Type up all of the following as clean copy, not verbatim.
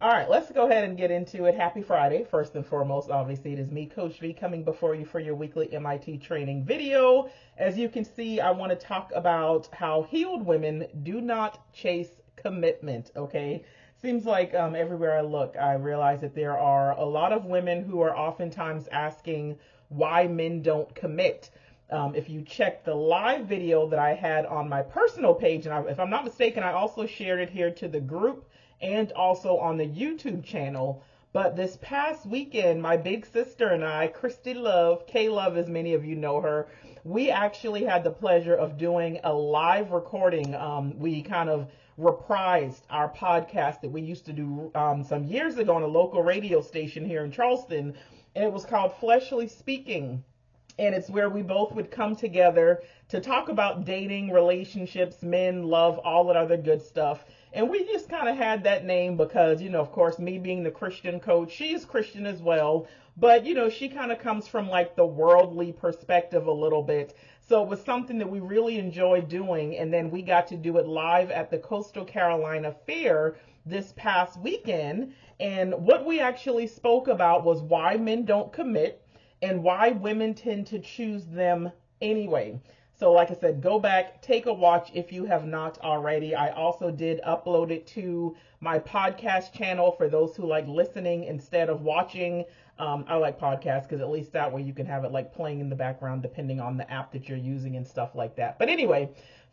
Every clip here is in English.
All right, let's go ahead and get into it. Happy Friday. First and foremost, obviously, it is me, Coach V, coming before you for your weekly MIT training video. As you can see, I want to talk about how healed women do not chase commitment, okay? Seems like everywhere I look, I realize that there are a lot of women who are oftentimes asking why men don't commit. If you check the live video that I had on my personal page, and if I'm not mistaken, I also shared it here to the group and also on the YouTube channel. But this past weekend, my big sister and I, Christy Love, K Love, as many of you know her, we actually had the pleasure of doing a live recording. We kind of reprised our podcast that we used to do some years ago on a local radio station here in Charleston, and it was called Fleshly Speaking. And it's where we both would come together to talk about dating, relationships, men, love, all that other good stuff. And we just kind of had that name because, of course, me being the Christian coach, she's Christian as well. But, she kind of comes from like the worldly perspective a little bit. So it was something that we really enjoyed doing. And then we got to do it live at the Coastal Carolina Fair this past weekend. And what we actually spoke about was why men don't commit and why women tend to choose them anyway. So like I said, go back, take a watch if you have not already. I also did upload it to my podcast channel for those who like listening instead of watching. I like podcasts because at least that way you can have it like playing in the background depending on the app that you're using and stuff like that. But anyway,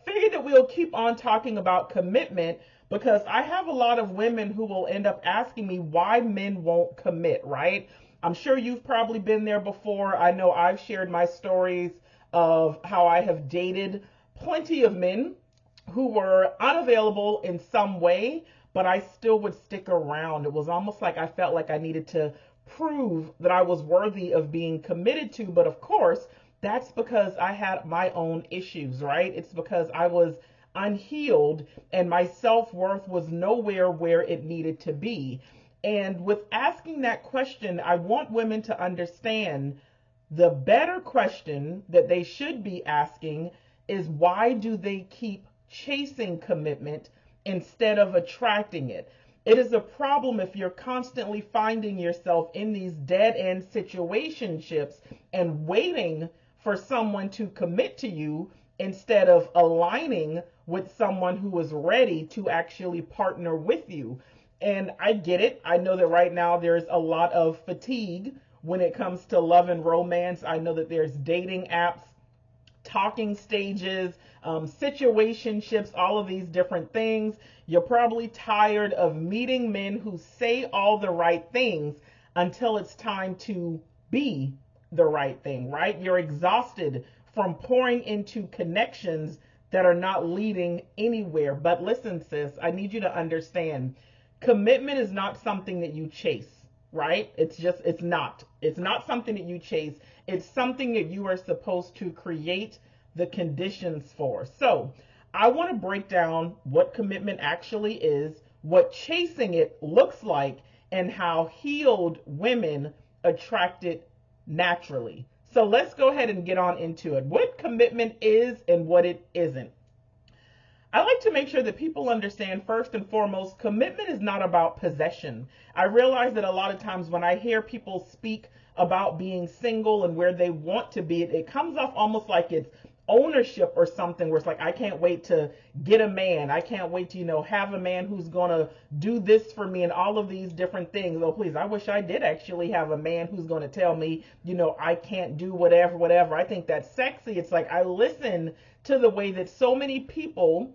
figured that we'll keep on talking about commitment because I have a lot of women who will end up asking me why men won't commit, right? I'm sure you've probably been there before. I know I've shared my stories of how I have dated plenty of men who were unavailable in some way, but I still would stick around. It was almost like I felt like I needed to prove that I was worthy of being committed to. But of course, that's because I had my own issues, right? It's because I was unhealed and my self-worth was nowhere where it needed to be. And with asking that question, I want women to understand the better question that they should be asking is why do they keep chasing commitment instead of attracting it? It is a problem if you're constantly finding yourself in these dead end situationships and waiting for someone to commit to you instead of aligning with someone who is ready to actually partner with you. And I get it. I know that right now there's a lot of fatigue when it comes to love and romance. I know that there's dating apps, talking stages, situationships, all of these different things. You're probably tired of meeting men who say all the right things until it's time to be the right thing, right? You're exhausted from pouring into connections that are not leading anywhere. But listen, sis, I need you to understand commitment is not something that you chase, right? It's not. It's not something that you chase. It's something that you are supposed to create the conditions for. So I want to break down what commitment actually is, what chasing it looks like, and how healed women attract it naturally. So let's go ahead and get on into it. What commitment is and what it isn't. I like to make sure that people understand first and foremost, commitment is not about possession. I realize that a lot of times when I hear people speak about being single and where they want to be, it comes off almost like it's ownership or something where it's like, I can't wait to get a man. I can't wait to, have a man who's going to do this for me and all of these different things. Oh, please, I wish I did actually have a man who's going to tell me, I can't do whatever. I think that's sexy. It's like I listen to the way that so many people,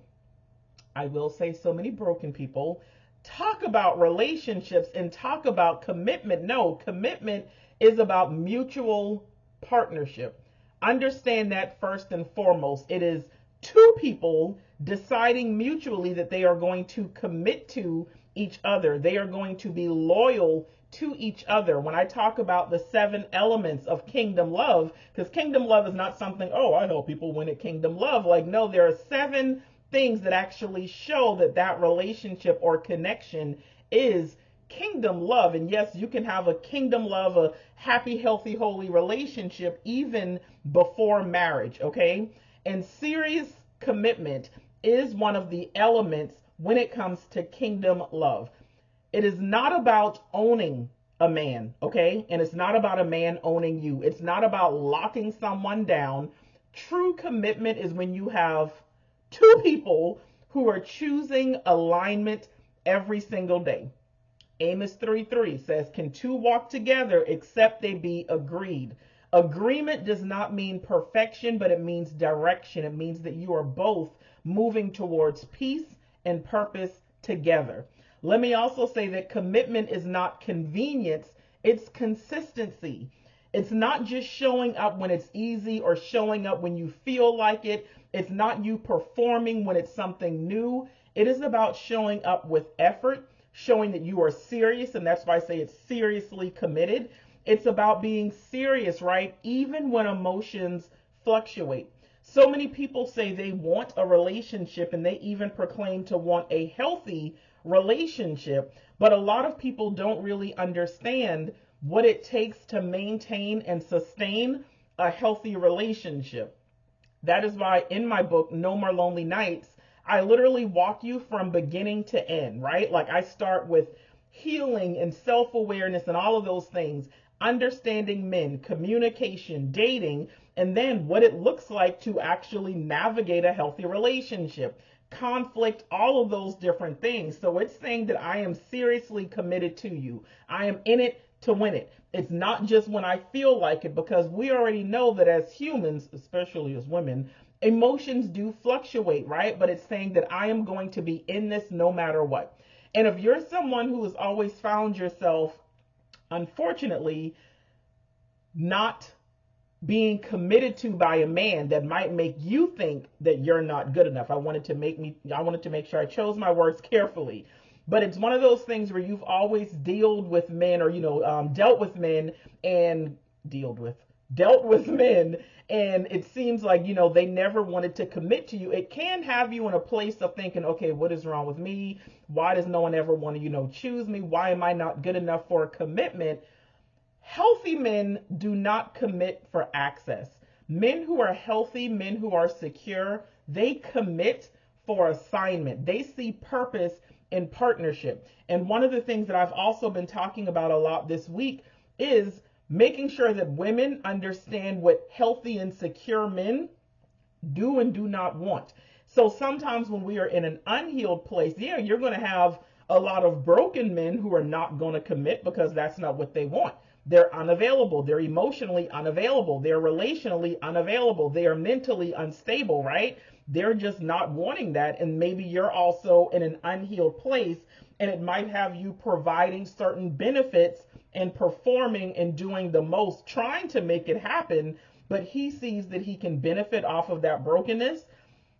I will say so many broken people, talk about relationships and talk about commitment. No, commitment is about mutual partnership. Understand that first and foremost. It is two people deciding mutually that they are going to commit to each other. They are going to be loyal to each other. When I talk about the 7 elements of kingdom love, because kingdom love is not something, oh, I help people win at kingdom love. Like, no, there are 7 things that actually show that that relationship or connection is kingdom love. And yes, you can have a kingdom love, a happy, healthy, holy relationship even before marriage, okay? And serious commitment is one of the elements when it comes to kingdom love. It is not about owning a man, okay? And it's not about a man owning you. It's not about locking someone down. True commitment is when you have two people who are choosing alignment every single day. Amos 3:3 says, can two walk together except they be agreed? Agreement does not mean perfection, but it means direction. It means that you are both moving towards peace and purpose together. Let me also say that commitment is not convenience, it's consistency. It's not just showing up when it's easy or showing up when you feel like it. It's not you performing when it's something new. It is about showing up with effort, showing that you are serious, and that's why I say it's seriously committed. It's about being serious, right? Even when emotions fluctuate. So many people say they want a relationship and they even proclaim to want a healthy relationship, but a lot of people don't really understand what it takes to maintain and sustain a healthy relationship. That is why in my book, No More Lonely Nights, I literally walk you from beginning to end, right? Like I start with healing and self-awareness and all of those things, understanding men, communication, dating, and then what it looks like to actually navigate a healthy relationship, conflict, all of those different things. So it's saying that I am seriously committed to you. I am in it to win it. It's not just when I feel like it, because we already know that as humans, especially as women, emotions do fluctuate, right? But it's saying that I am going to be in this no matter what. And if you're someone who has always found yourself, unfortunately, not being committed to by a man that might make you think that you're not good enough. I wanted to make sure I chose my words carefully. But it's one of those things where you've always dealt with men, or dealt with men and dealt with men, and it seems like they never wanted to commit to you. It can have you in a place of thinking, okay, what is wrong with me? Why does no one ever want to choose me? Why am I not good enough for a commitment? Healthy men do not commit for access. Men who are healthy, men who are secure, they commit for assignment. They see purpose in partnership. And one of the things that I've also been talking about a lot this week is making sure that women understand what healthy and secure men do and do not want. So sometimes when we are in an unhealed place, yeah, you're going to have a lot of broken men who are not going to commit because that's not what they want. They're unavailable. They're emotionally unavailable. They're relationally unavailable. They are mentally unstable, right? They're just not wanting that. And maybe you're also in an unhealed place, and it might have you providing certain benefits and performing and doing the most, trying to make it happen. But he sees that he can benefit off of that brokenness.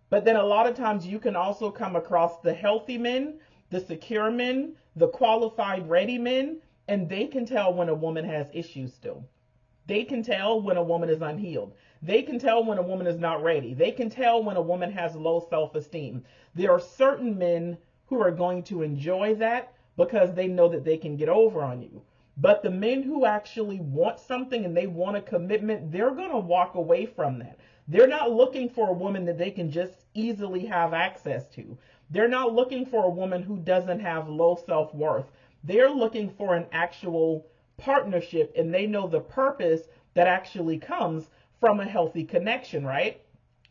But then a lot of times you can also come across the healthy men, the secure men, the qualified, ready men, and they can tell when a woman has issues still. They can tell when a woman is unhealed. They can tell when a woman is not ready. They can tell when a woman has low self-esteem. There are certain men who are going to enjoy that because they know that they can get over on you. But the men who actually want something and they want a commitment, they're going to walk away from that. They're not looking for a woman that they can just easily have access to. They're not looking for a woman who doesn't have low self-worth. They're looking for an actual partnership, and they know the purpose that actually comes from a healthy connection, right?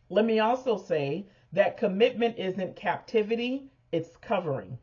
Let me also say that commitment isn't captivity, it's covering.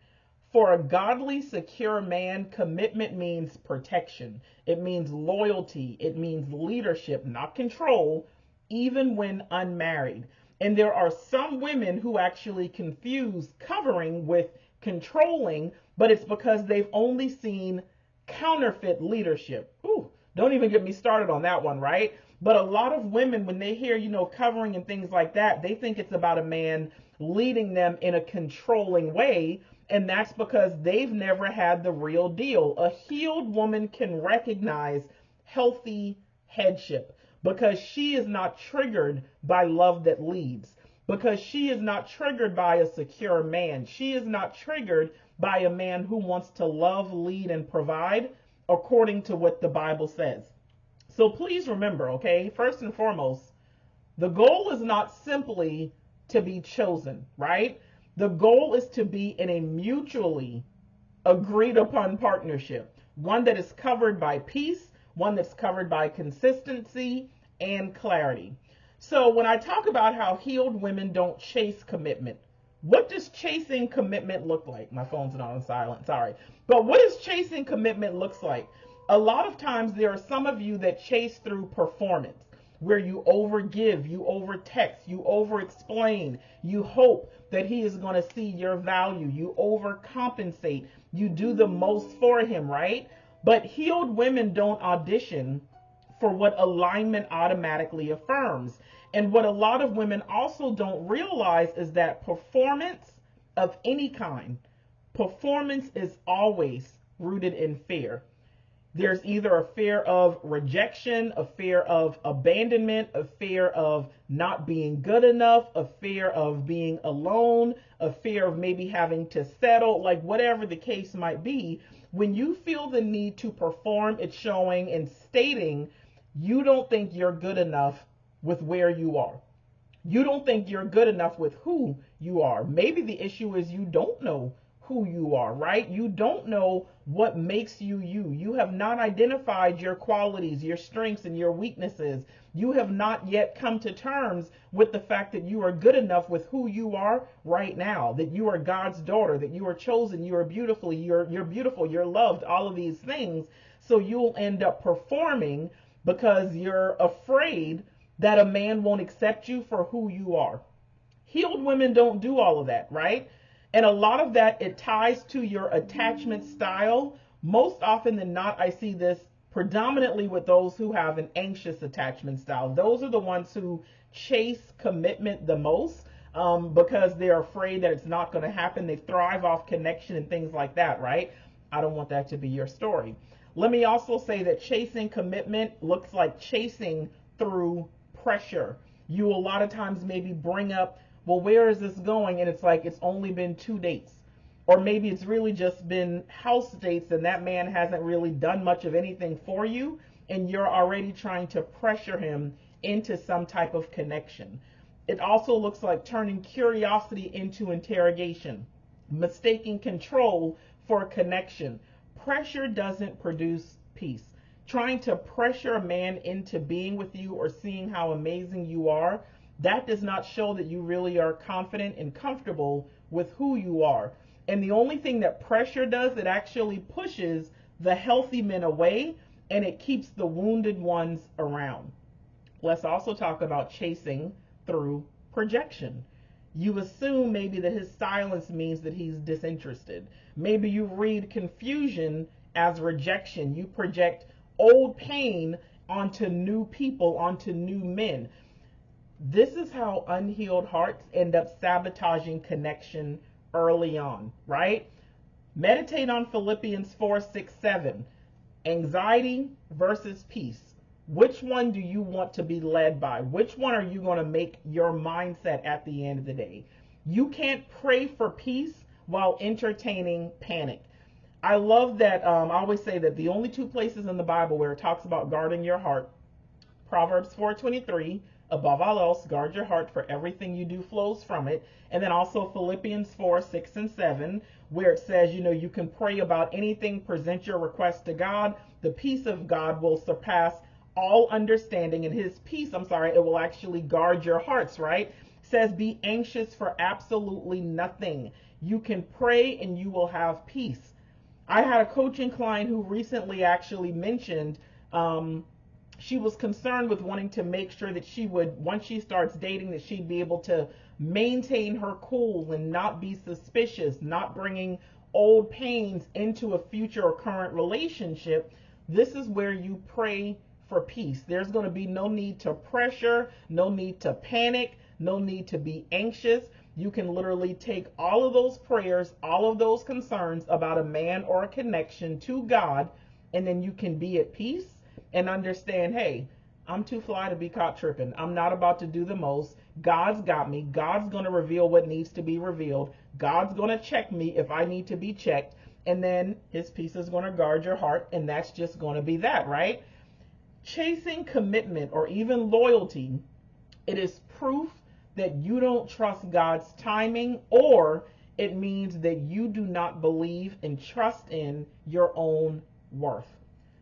For a godly, secure man, commitment means protection. It means loyalty. It means leadership, not control, even when unmarried. And there are some women who actually confuse covering with controlling, but it's because they've only seen counterfeit leadership. Ooh, don't even get me started on that one, right? But a lot of women, when they hear, covering and things like that, they think it's about a man leading them in a controlling way. And that's because they've never had the real deal. A healed woman can recognize healthy headship because she is not triggered by love that leads, because she is not triggered by a secure man. She is not triggered by a man who wants to love, lead, and provide according to what the Bible says. So please remember, okay, first and foremost, the goal is not simply to be chosen, right? The goal is to be in a mutually agreed upon partnership, one that is covered by peace, one that's covered by consistency and clarity. So when I talk about how healed women don't chase commitment, what does chasing commitment look like? My phone's not on silent, sorry. But what does chasing commitment looks like? A lot of times there are some of you that chase through performance, where you overgive, you overtext, you overexplain, you hope that he is going to see your value, you overcompensate, you do the most for him, right? But healed women don't audition for what alignment automatically affirms. And what a lot of women also don't realize is that performance of any kind, performance is always rooted in fear. There's either a fear of rejection, a fear of abandonment, a fear of not being good enough, a fear of being alone, a fear of maybe having to settle, like whatever the case might be. When you feel the need to perform, it's showing and stating you don't think you're good enough with where you are. You don't think you're good enough with who you are. Maybe the issue is you don't know who you are, right? You don't know what makes you you. You have not identified your qualities, your strengths, and your weaknesses. You have not yet come to terms with the fact that you are good enough with who you are right now, that you are God's daughter, that you are chosen, you are beautiful, you're beautiful, you're loved, all of these things. So you'll end up performing because you're afraid that a man won't accept you for who you are. Healed women don't do all of that, right? And a lot of that, it ties to your attachment style. Most often than not, I see this predominantly with those who have an anxious attachment style. Those are the ones who chase commitment the most because they're afraid that it's not going to happen. They thrive off connection and things like that, right? I don't want that to be your story. Let me also say that chasing commitment looks like chasing through pressure. You a lot of times maybe bring up, well, where is this going? And it's like, it's only been 2 dates. Or maybe it's really just been house dates and that man hasn't really done much of anything for you. And you're already trying to pressure him into some type of connection. It also looks like turning curiosity into interrogation, mistaking control for connection. Pressure doesn't produce peace. Trying to pressure a man into being with you or seeing how amazing you are, that does not show that you really are confident and comfortable with who you are. And the only thing that pressure does, it actually pushes the healthy men away and it keeps the wounded ones around. Let's also talk about chasing through projection. You assume maybe that his silence means that he's disinterested. Maybe you read confusion as rejection. You project old pain onto new people, onto new men. This is how unhealed hearts end up sabotaging connection early on, right? Meditate on Philippians 4:6-7. Anxiety versus peace. Which one do you want to be led by? Which one are you going to make your mindset at the end of the day? You can't pray for peace while entertaining panic. I love that. I always say that the only 2 places in the Bible where it talks about guarding your heart, Proverbs 4:23, above all else, guard your heart, for everything you do flows from it. And then also Philippians 4:6-7, where it says, you can pray about anything, present your request to God. The peace of God will surpass all understanding, and his peace, it will actually guard your hearts, right? It says, be anxious for absolutely nothing. You can pray and you will have peace. I had a coaching client who recently actually mentioned she was concerned with wanting to make sure that she would, once she starts dating, that she'd be able to maintain her cool and not be suspicious, not bringing old pains into a future or current relationship. This is where you pray for peace. There's going to be no need to pressure, no need to panic, no need to be anxious. You can literally take all of those prayers, all of those concerns about a man or a connection to God, and then you can be at peace and understand, hey, I'm too fly to be caught tripping. I'm not about to do the most. God's got me. God's going to reveal what needs to be revealed. God's going to check me if I need to be checked. And then his peace is going to guard your heart. And that's just going to be that, right? Chasing commitment or even loyalty, it is proof that you don't trust God's timing, or It means that you do not believe and trust in your own worth.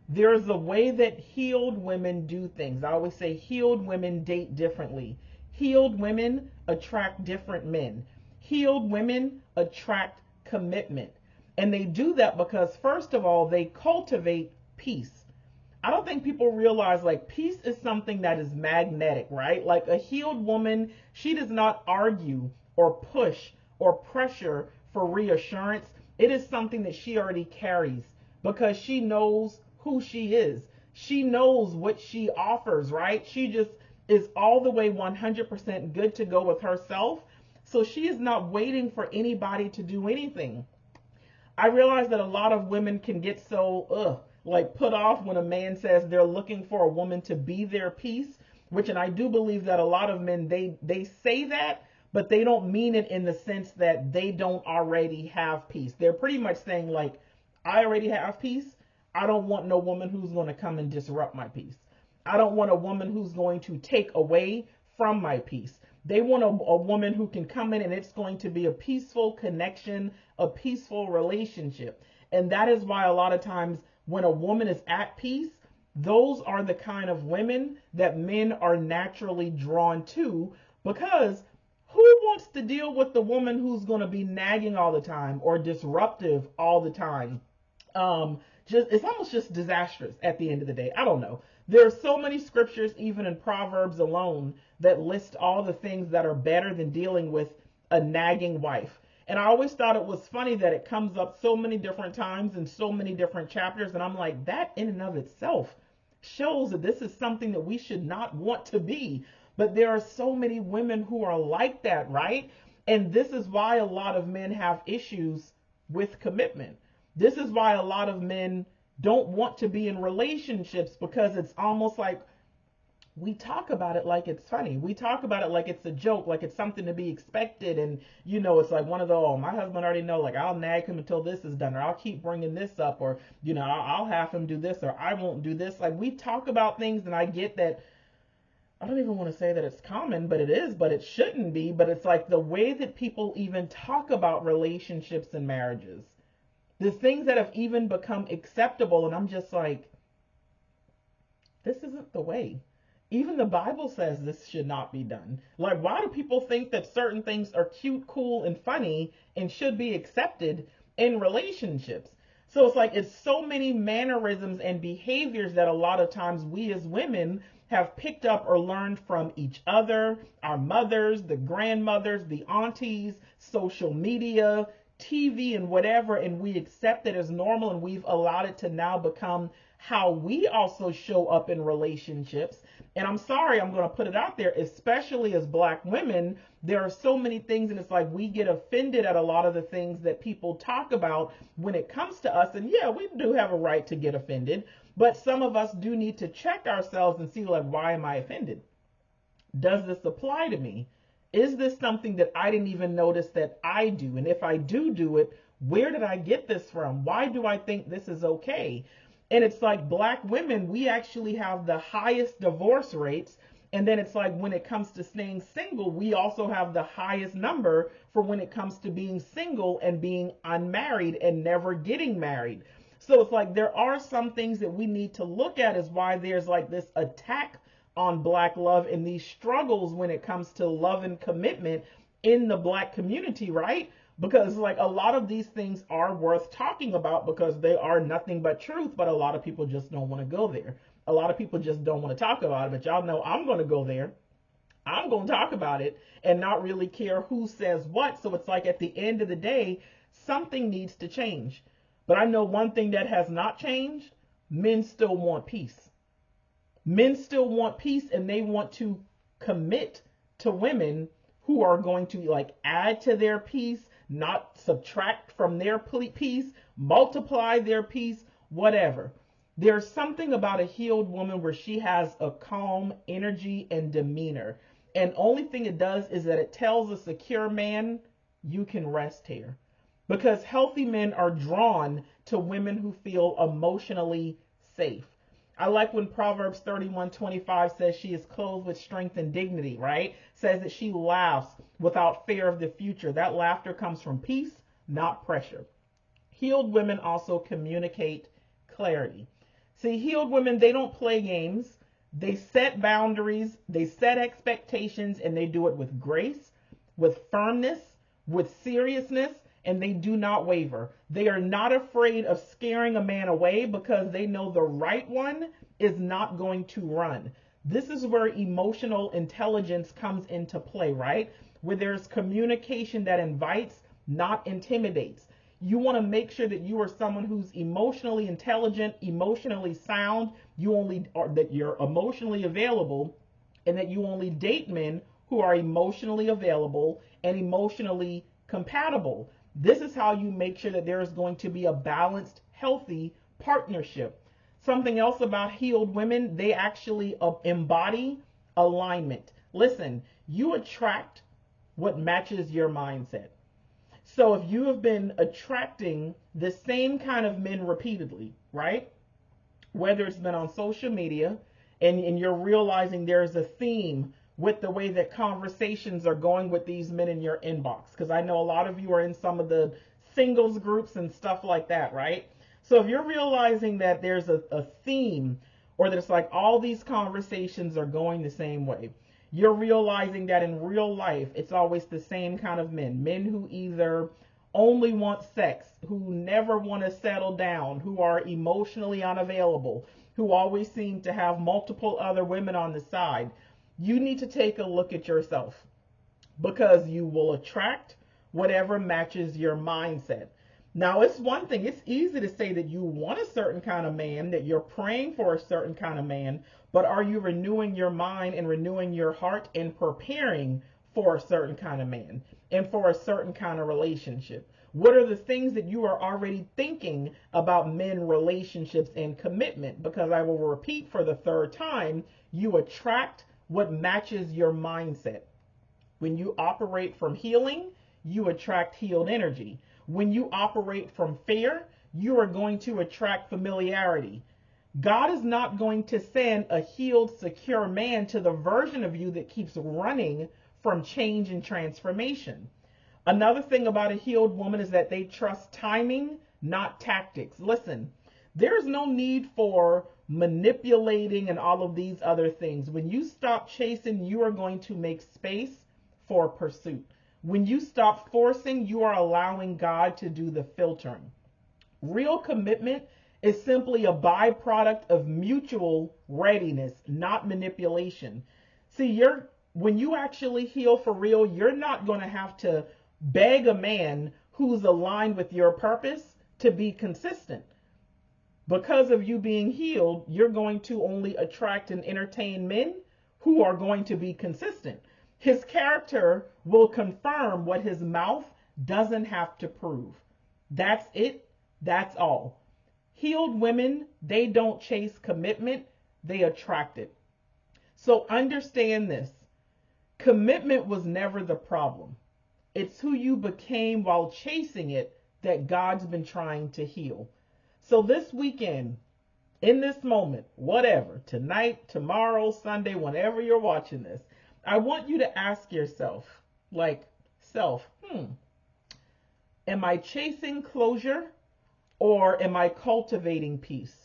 There's a way that healed women do things. I always say healed women date differently. Healed women attract different men. Healed women attract commitment. And they do that because, first of all, they cultivate peace. I don't think people realize like peace is something that is magnetic, right? Like a healed woman, she does not argue or push or pressure for reassurance. It is something that she already carries because she knows who she is. She knows what she offers, right? She just is all the way 100% good to go with herself. So she is not waiting for anybody to do anything. I realize that a lot of women can get so like put off when a man says they're looking for a woman to be their peace, which, and I do believe that a lot of men, they say that, but they don't mean it in the sense that they don't already have peace. They're pretty much saying like, I already have peace. I don't want no woman who's going to come and disrupt my peace. I don't want a woman who's going to take away from my peace. They want a woman who can come in and it's going to be a peaceful connection, a peaceful relationship. And that is why a lot of times when a woman is at peace, those are the kind of women that men are naturally drawn to, because who wants to deal with the woman who's going to be nagging all the time or disruptive all the time? It's almost just disastrous at the end of the day. I don't know. There's so many scriptures, even in Proverbs alone, that list all the things that are better than dealing with a nagging wife. And I always thought it was funny that it comes up so many different times in so many different chapters. And I'm like, that in and of itself shows that this is something that we should not want to be. But there are so many women who are like that, right? And this is why a lot of men have issues with commitment. This is why a lot of men don't want to be in relationships, because it's almost like we talk about it like it's funny. We talk about it like it's a joke, like it's something to be expected. And, it's like one of the, oh, my husband already know, like I'll nag him until this is done, or I'll keep bringing this up, or, I'll have him do this, or I won't do this. Like we talk about things, and I get that. I don't even want to say that it's common, but it is, but it shouldn't be. But it's like the way that people even talk about relationships and marriages, the things that have even become acceptable. And I'm just like, this isn't the way. Even the Bible says this should not be done. Like, why do people think that certain things are cute, cool, and funny and should be accepted in relationships? So it's like, it's so many mannerisms and behaviors that a lot of times we as women have picked up or learned from each other, our mothers, the grandmothers, the aunties, social media, TV, and whatever, and we accept it as normal, and we've allowed it to now become how we also show up in relationships. And I'm sorry, I'm going to put it out there, especially as Black women, there are so many things, and it's like we get offended at a lot of the things that people talk about when it comes to us. And yeah, we do have a right to get offended, but some of us do need to check ourselves and see, like, why am I offended? Does this apply to me? Is this something that I didn't even notice that I do? And if I do it, where did I get this from? Why do I think this is okay? And it's like Black women, we actually have the highest divorce rates. And then it's like when it comes to staying single, we also have the highest number for when it comes to being single and being unmarried and never getting married. So it's like there are some things that we need to look at, is why there's like this attack on Black love and these struggles when it comes to love and commitment in the Black community, right? Because like a lot of these things are worth talking about because they are nothing but truth, but a lot of people just don't want to go there. A lot of people just don't want to talk about it, but y'all know I'm going to go there. I'm going to talk about it and not really care who says what. So it's like at the end of the day, something needs to change. But I know one thing that has not changed: men still want peace. Men still want peace, and they want to commit to women who are going to like add to their peace, not subtract from their peace, multiply their peace, whatever. There's something about a healed woman where she has a calm energy and demeanor. And only thing it does is that it tells a secure man, you can rest here. Because healthy men are drawn to women who feel emotionally safe. I like when Proverbs 31:25 says she is clothed with strength and dignity, right? Says that she laughs without fear of the future. That laughter comes from peace, not pressure. Healed women also communicate clarity. See, healed women, they don't play games. They set boundaries, they set expectations, and they do it with grace, with firmness, with seriousness, and they do not waver. They are not afraid of scaring a man away because they know the right one is not going to run. This is where emotional intelligence comes into play, right? Where there's communication that invites, not intimidates. You want to make sure that you are someone who's emotionally intelligent, emotionally sound, that you're emotionally available, and that you only date men who are emotionally available and emotionally compatible. This is how you make sure that there is going to be a balanced, healthy partnership. Something else about healed women, they actually embody alignment. Listen, you attract what matches your mindset. So if you have been attracting the same kind of men repeatedly, right? Whether it's been on social media and you're realizing there's a theme with the way that conversations are going with these men in your inbox. Because I know a lot of you are in some of the singles groups and stuff like that, right? So if you're realizing that there's a theme, or that it's like all these conversations are going the same way, you're realizing that in real life, it's always the same kind of men. Men who either only want sex, who never want to settle down, who are emotionally unavailable, who always seem to have multiple other women on the side. You need to take a look at yourself, because you will attract whatever matches your mindset. Now, it's one thing, it's easy to say that you want a certain kind of man, that you're praying for a certain kind of man, but are you renewing your mind and renewing your heart and preparing for a certain kind of man and for a certain kind of relationship? What are the things that you are already thinking about men, relationships, and commitment? Because I will repeat for the third time, you attract what matches your mindset. When you operate from healing, you attract healed energy. When you operate from fear, you are going to attract familiarity. God is not going to send a healed, secure man to the version of you that keeps running from change and transformation. Another thing about a healed woman is that they trust timing, not tactics. Listen, there's no need for manipulating and all of these other things. When you stop chasing, you are going to make space for pursuit. When you stop forcing, you are allowing God to do the filtering. Real commitment is simply a byproduct of mutual readiness, not manipulation. See, when you actually heal for real, you're not going to have to beg a man who's aligned with your purpose to be consistent. Because of you being healed, you're going to only attract and entertain men who are going to be consistent. His character will confirm what his mouth doesn't have to prove. That's it. That's all. Healed women, they don't chase commitment, they attract it. So understand this. Commitment was never the problem. It's who you became while chasing it that God's been trying to heal. So this weekend, in this moment, whatever, tonight, tomorrow, Sunday, whenever you're watching this, I want you to ask yourself, am I chasing closure or am I cultivating peace?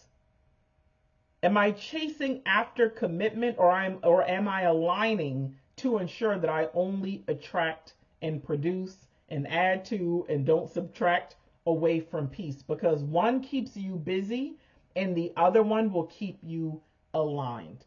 Am I chasing after commitment or am I aligning to ensure that I only attract and produce and add to and don't subtract away from peace? Because one keeps you busy and the other one will keep you aligned.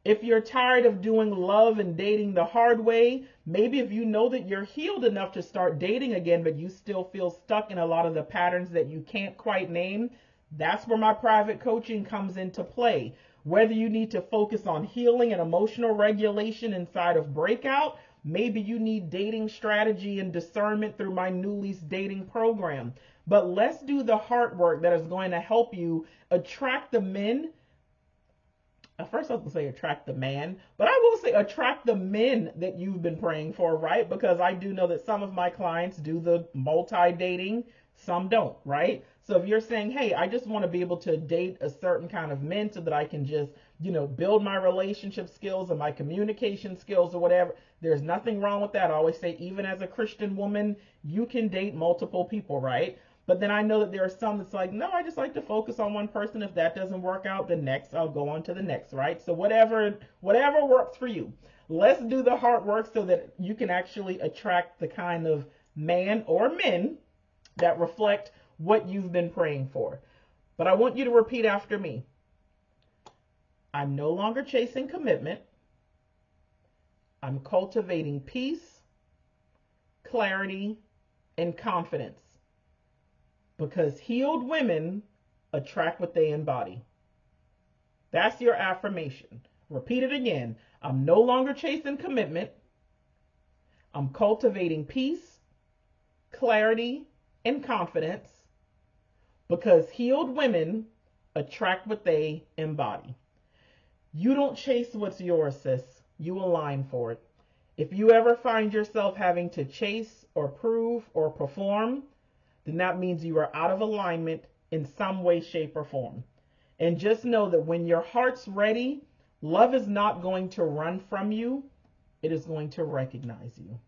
If you're tired of doing love and dating the hard way, maybe if you know that you're healed enough to start dating again, but you still feel stuck in a lot of the patterns that you can't quite name, that's where my private coaching comes into play. Whether you need to focus on healing and emotional regulation inside of breakout, maybe you need dating strategy and discernment through my New Lease dating program. But let's do the hard work that is going to help you attract the men. At first I was going to say attract the man, but I will say attract the men that you've been praying for, right? Because I do know that some of my clients do the multi-dating, Some don't, right? So if you're saying, hey, I just want to be able to date a certain kind of men so that I can just, build my relationship skills and my communication skills or whatever, there's nothing wrong with that. I always say, even as a Christian woman, you can date multiple people, right? But then I know that there are some that's like, no, I just like to focus on one person. If that doesn't work out, the next, I'll go on to the next, right? So whatever works for you. Let's do the hard work so that you can actually attract the kind of man or men that reflect what you've been praying for. But I want you to repeat after me. I'm no longer chasing commitment. I'm cultivating peace, clarity, and confidence. Because healed women attract what they embody. That's your affirmation. Repeat it again. I'm no longer chasing commitment. I'm cultivating peace, clarity, and confidence. Because healed women attract what they embody. You don't chase what's yours, sis. You align for it. If you ever find yourself having to chase or prove or perform, then that means you are out of alignment in some way, shape, or form. And just know that when your heart's ready, love is not going to run from you. It is going to recognize you.